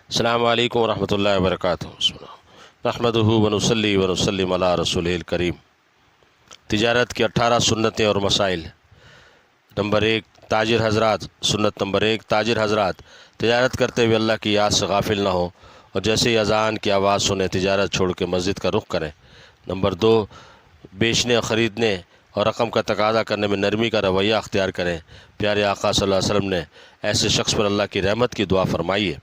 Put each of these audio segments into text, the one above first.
السلام علیکم ورحمۃ اللہ وبرکاتہ۔ نحمدہ ونصلی ونسلم علی رسولہ کریم۔ تجارت کی 18 سنتیں اور مسائل۔ نمبر 1، تاجر حضرات۔ سنت نمبر 1، تاجر حضرات تجارت کرتے ہوئے اللہ کی یاد سے غافل نہ ہو اور جیسے ہی اذان کی آواز سنے تجارت چھوڑ کے مسجد کا رخ کریں۔ نمبر 2، بیچنے اور خریدنے اور رقم کا تقاضا کرنے میں نرمی کا رویہ اختیار کریں۔ پیارے آقا صلی اللہ علیہ وسلم نے ایسے شخص پر اللہ کی رحمت کی دعا فرمائی ہے۔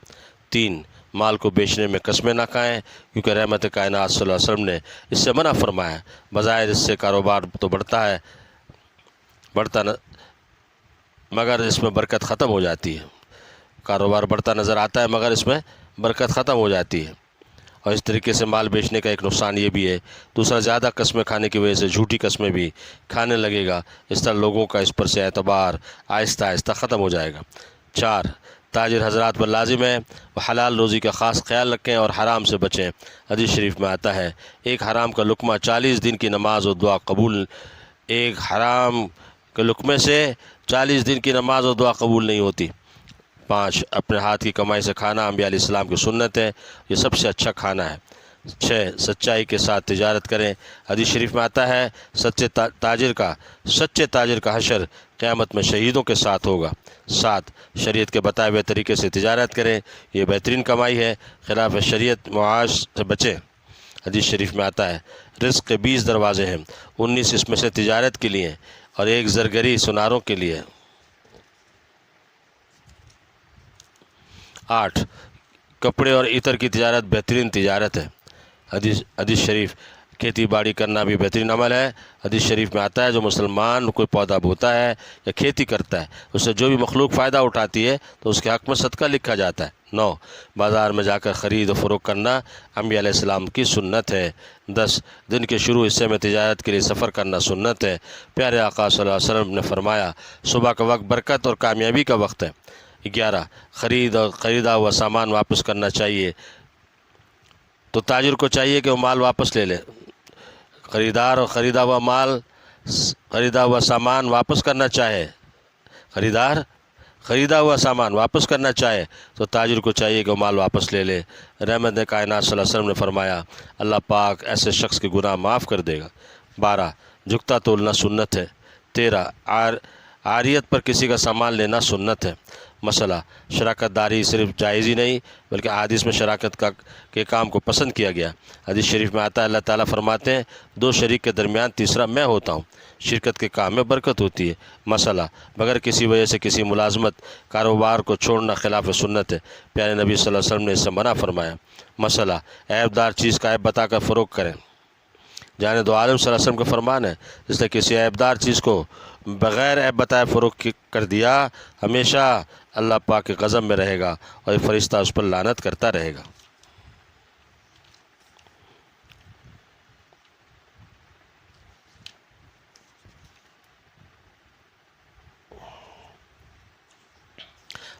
3، مال کو بیچنے میں قسمیں نہ کھائیں کیونکہ رحمت کائنات صلی اللہ علیہ وسلم نے اس سے منع فرمایا۔ بظاہر اس سے کاروبار تو بڑھتا مگر اس میں برکت ختم ہو جاتی ہے۔ کاروبار بڑھتا نظر آتا ہے مگر اس میں برکت ختم ہو جاتی ہے۔ اور اس طریقے سے مال بیچنے کا ایک نقصان یہ بھی ہے، دوسرا زیادہ قسمیں کھانے کی وجہ سے جھوٹی قسمیں بھی کھانے لگے گا، اس طرح لوگوں کا اس پر سے اعتبار آہستہ آہستہ ختم ہو جائے گا۔ 4، تاجر حضرات پر لازم ہے وہ حلال روزی کا خاص خیال رکھیں اور حرام سے بچیں۔ حدیث شریف میں آتا ہے ایک حرام کا لقمہ 40 دن کی نماز اور دعا قبول، ایک حرام کے لقمے سے 40 دن کی نماز اور دعا قبول نہیں ہوتی۔ 5، اپنے ہاتھ کی کمائی سے کھانا انبیاء علیہ السلام کی سنت ہے، یہ سب سے اچھا کھانا ہے۔ 6، سچائی کے ساتھ تجارت کریں۔ حدیث شریف میں آتا ہے سچے تاجر کا حشر قیامت میں شہیدوں کے ساتھ ہوگا۔ 7، شریعت کے بتائے ہوئے طریقے سے تجارت کریں، یہ بہترین کمائی ہے، خلاف شریعت معاش سے بچیں۔ حدیث شریف میں آتا ہے رزق کے 20 دروازے ہیں، 19 اس میں سے تجارت کے لیے اور 1 زرگری سناروں کے لیے۔ 8، کپڑے اور عطر کی تجارت بہترین تجارت ہے۔ حدیث شریف کھیتی باڑی کرنا بھی بہترین عمل ہے۔ حدیث شریف میں آتا ہے جو مسلمان کوئی پودا بوتا ہے یا کھیتی کرتا ہے اس سے جو بھی مخلوق فائدہ اٹھاتی ہے تو اس کے حق میں صدقہ لکھا جاتا ہے۔ 9، بازار میں جا کر خرید و فروخت کرنا انبیاء علیہ السلام کی سنت ہے۔ 10، دن کے شروع حصے میں تجارت کے لیے سفر کرنا سنت ہے۔ پیارے آقا صلی اللہ علیہ وسلم نے فرمایا صبح کا وقت برکت اور کامیابی کا وقت ہے۔ 11، خریدا ہوا سامان واپس کرنا چاہیے، تو تاجر کو چاہیے کہ وہ مال واپس لے لے۔ خریدار اور خریدا ہوا سامان واپس کرنا چاہے، خریدا ہوا سامان واپس کرنا چاہے تو تاجر کو چاہیے کہ وہ مال واپس لے لے۔ رحمت کائنات صلی اللہ علیہ وسلم نے فرمایا اللہ پاک ایسے شخص کے گناہ معاف کر دے گا۔ 12، جھکتا تولنا سنت ہے۔ 13، عاریت پر کسی کا سامان لینا سنت ہے۔ مسئلہ شراکت داری صرف جائز ہی نہیں بلکہ احادیث میں شراکت کے کام کو پسند کیا گیا۔ حدیث شریف میں آتا ہے اللہ تعالیٰ فرماتے ہیں 2 شریک کے درمیان تیسرا میں ہوتا ہوں، شرکت کے کام میں برکت ہوتی ہے۔ مسئلہ بغیر کسی وجہ سے کسی ملازمت کاروبار کو چھوڑنا خلاف سنت ہے، پیارے نبی صلی اللہ علیہ وسلم نے اس سے منع فرمایا۔ مسئلہ عیب دار چیز کا عیب بتا کر فروخت کریں، جانے دو عالم صلی اللہ علیہ وسلم کا فرمان ہے جس نے کسی عیب دار چیز کو بغیر عیب بتائے فروخت کر دیا ہمیشہ اللہ پاک کے غضب میں رہے گا اور یہ فرشتہ اس پر لعنت کرتا رہے گا۔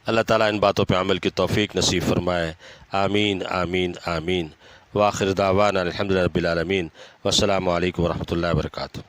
اللہ تعالیٰ ان باتوں پہ عمل کی توفیق نصیب فرمائے، آمین آمین آمین۔ وآخر دعوانا الحمدللہ رب العالمین، والسلام علیکم ورحمۃ اللہ وبرکاتہ۔